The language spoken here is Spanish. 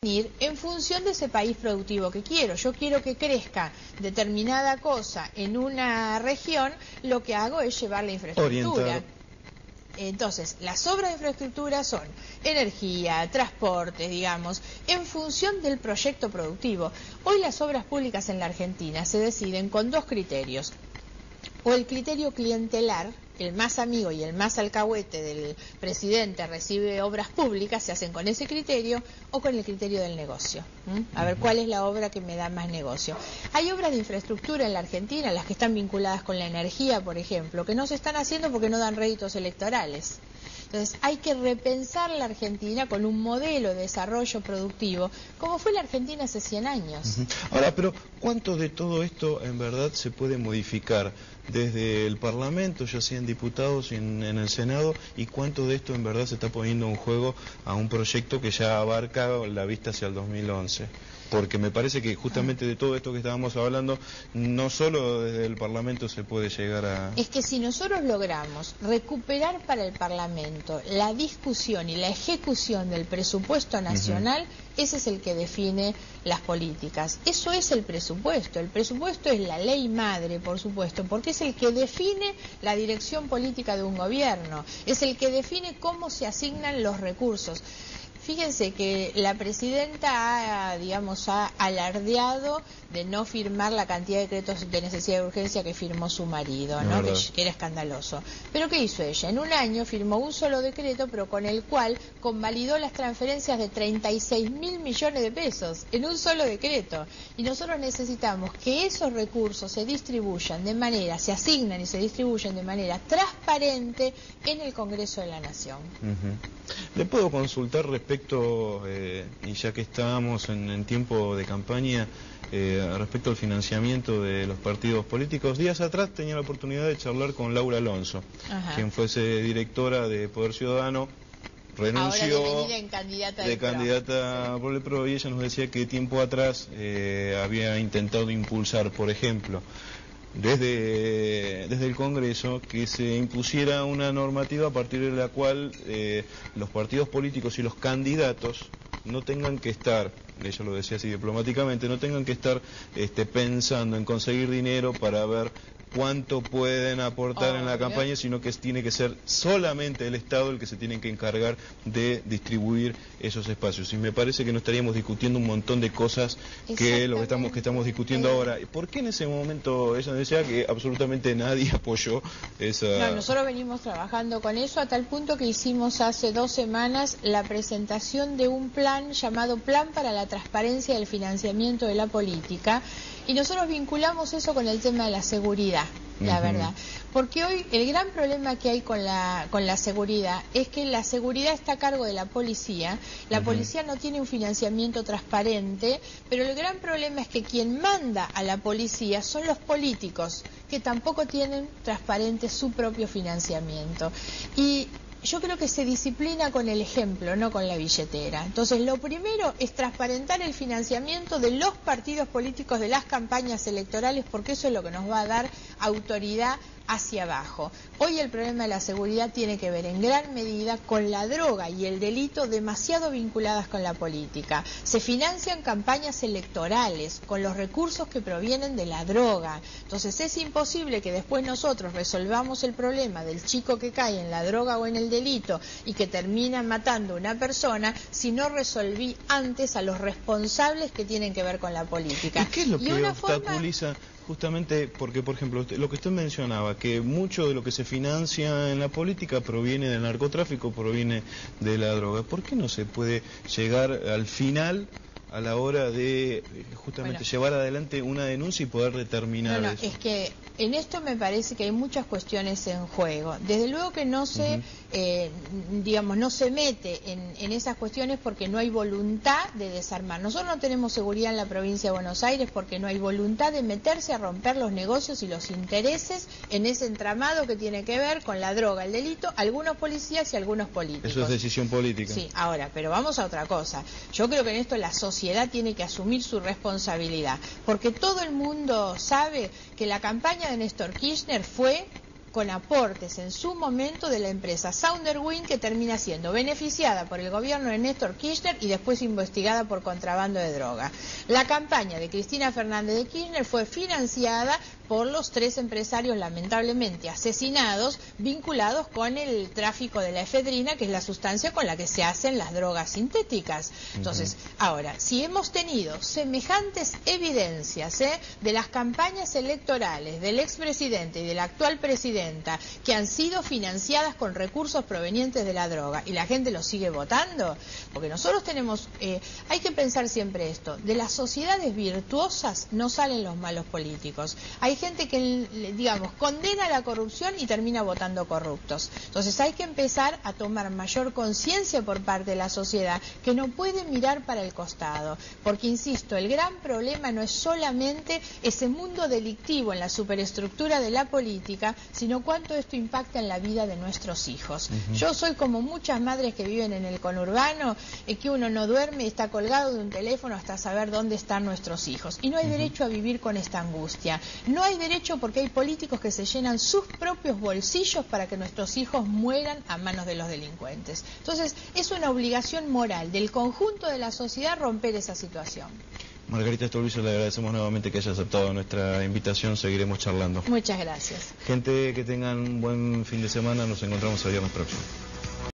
en función de ese país productivo que quiero. Yo quiero que crezca determinada cosa en una región, lo que hago es llevar la infraestructura. Orientar. Entonces, las obras de infraestructura son energía, transportes, digamos, en función del proyecto productivo. Hoy las obras públicas en la Argentina se deciden con dos criterios. O el criterio clientelar, el más amigo y el más alcahuete del presidente recibe obras públicas, se hacen con ese criterio, o con el criterio del negocio. A ver, ¿cuál es la obra que me da más negocio? Hay obras de infraestructura en la Argentina, las que están vinculadas con la energía, por ejemplo, que no se están haciendo porque no dan réditos electorales. Entonces hay que repensar la Argentina con un modelo de desarrollo productivo, como fue la Argentina hace 100 años. Ahora, pero ¿cuánto de todo esto en verdad se puede modificar desde el Parlamento, ya sea en diputados y en el Senado, y cuánto de esto en verdad se está poniendo en juego a un proyecto que ya abarca la vista hacia el 2011? Porque me parece que justamente de todo esto que estábamos hablando, no solo desde el Parlamento se puede llegar a... Es que si nosotros logramos recuperar para el Parlamento la discusión y la ejecución del presupuesto nacional, ese es el que define las políticas. Eso es el presupuesto. El presupuesto es la ley madre, por supuesto, porque es el que define la dirección política de un gobierno, es el que define cómo se asignan los recursos. Fíjense que la presidenta ha alardeado de no firmar la cantidad de decretos de necesidad de urgencia que firmó su marido, ¿no? Que era escandaloso. ¿Pero qué hizo ella? En un año firmó un solo decreto, pero con el cual convalidó las transferencias de 36.000 millones de pesos en un solo decreto. Y nosotros necesitamos que esos recursos se distribuyan de manera, se asignan y se distribuyen de manera transparente en el Congreso de la Nación. ¿Le puedo consultar respecto, y ya que estábamos en tiempo de campaña, respecto al financiamiento de los partidos políticos? Días atrás tenía la oportunidad de charlar con Laura Alonso, quien fuese directora de Poder Ciudadano, renunció de candidata por el PRO, y ella nos decía que tiempo atrás había intentado impulsar, por ejemplo, desde el Congreso, que se impusiera una normativa a partir de la cual los partidos políticos y los candidatos no tengan que estar, ella lo decía así diplomáticamente, no tengan que estar pensando en conseguir dinero para ver cuánto pueden aportar en la campaña, sino que tiene que ser solamente el Estado el que se tiene que encargar de distribuir esos espacios. Y me parece que no estaríamos discutiendo un montón de cosas que lo que estamos discutiendo ahora. ¿Por qué en ese momento ella decía que absolutamente nadie apoyó esa...? No, nosotros venimos trabajando con eso a tal punto que hicimos hace 2 semanas la presentación de un plan llamado Plan para la Transparencia del Financiamiento de la Política, y nosotros vinculamos eso con el tema de la seguridad, la verdad. Porque hoy el gran problema que hay con la seguridad es que la seguridad está a cargo de la policía. La policía no tiene un financiamiento transparente, pero el gran problema es que quien manda a la policía son los políticos, que tampoco tienen transparente su propio financiamiento. Y yo creo que se disciplina con el ejemplo, no con la billetera. Entonces, lo primero es transparentar el financiamiento de los partidos políticos de las campañas electorales, porque eso es lo que nos va a dar autoridad hacia abajo. Hoy el problema de la seguridad tiene que ver en gran medida con la droga y el delito demasiado vinculadas con la política. Se financian campañas electorales con los recursos que provienen de la droga. Entonces es imposible que después nosotros resolvamos el problema del chico que cae en la droga o en el delito y que termina matando a una persona si no resolví antes a los responsables que tienen que ver con la política. ¿Y qué es lo que obstaculiza? Justamente porque, por ejemplo, lo que usted mencionaba, que mucho de lo que se financia en la política proviene del narcotráfico, proviene de la droga. ¿Por qué no se puede llegar al final a la hora de justamente llevar adelante una denuncia y poder determinar eso? Es que en esto me parece que hay muchas cuestiones en juego. Desde luego que no se, no se mete en esas cuestiones porque no hay voluntad de desarmar. Nosotros no tenemos seguridad en la provincia de Buenos Aires porque no hay voluntad de meterse a romper los negocios y los intereses en ese entramado que tiene que ver con la droga, el delito, algunos policías y algunos políticos. Eso es decisión política. Sí, ahora, pero vamos a otra cosa. Yo creo que en esto la sociedad tiene que asumir su responsabilidad, porque todo el mundo sabe que la campaña de Néstor Kirchner fue con aportes en su momento de la empresa Sounderwind, que termina siendo beneficiada por el gobierno de Néstor Kirchner y después investigada por contrabando de droga. La campaña de Cristina Fernández de Kirchner fue financiada por los 3 empresarios lamentablemente asesinados vinculados con el tráfico de la efedrina, que es la sustancia con la que se hacen las drogas sintéticas. Entonces, ahora, si hemos tenido semejantes evidencias de las campañas electorales del expresidente y de la actual presidenta que han sido financiadas con recursos provenientes de la droga y la gente los sigue votando, porque nosotros tenemos, hay que pensar siempre esto, de las sociedades virtuosas no salen los malos políticos. Hay gente que, digamos, condena la corrupción y termina votando corruptos. Entonces hay que empezar a tomar mayor conciencia por parte de la sociedad, que no puede mirar para el costado, porque insisto, el gran problema no es solamente ese mundo delictivo en la superestructura de la política, sino cuánto esto impacta en la vida de nuestros hijos. Yo soy como muchas madres que viven en el conurbano, que uno no duerme y está colgado de un teléfono hasta saber dónde están nuestros hijos, y no hay derecho a vivir con esta angustia. No hay derecho porque hay políticos que se llenan sus propios bolsillos para que nuestros hijos mueran a manos de los delincuentes. Entonces, es una obligación moral del conjunto de la sociedad romper esa situación. Margarita Stolbizer, le agradecemos nuevamente que haya aceptado nuestra invitación, seguiremos charlando. Muchas gracias. Gente, que tengan un buen fin de semana, nos encontramos el viernes próximo.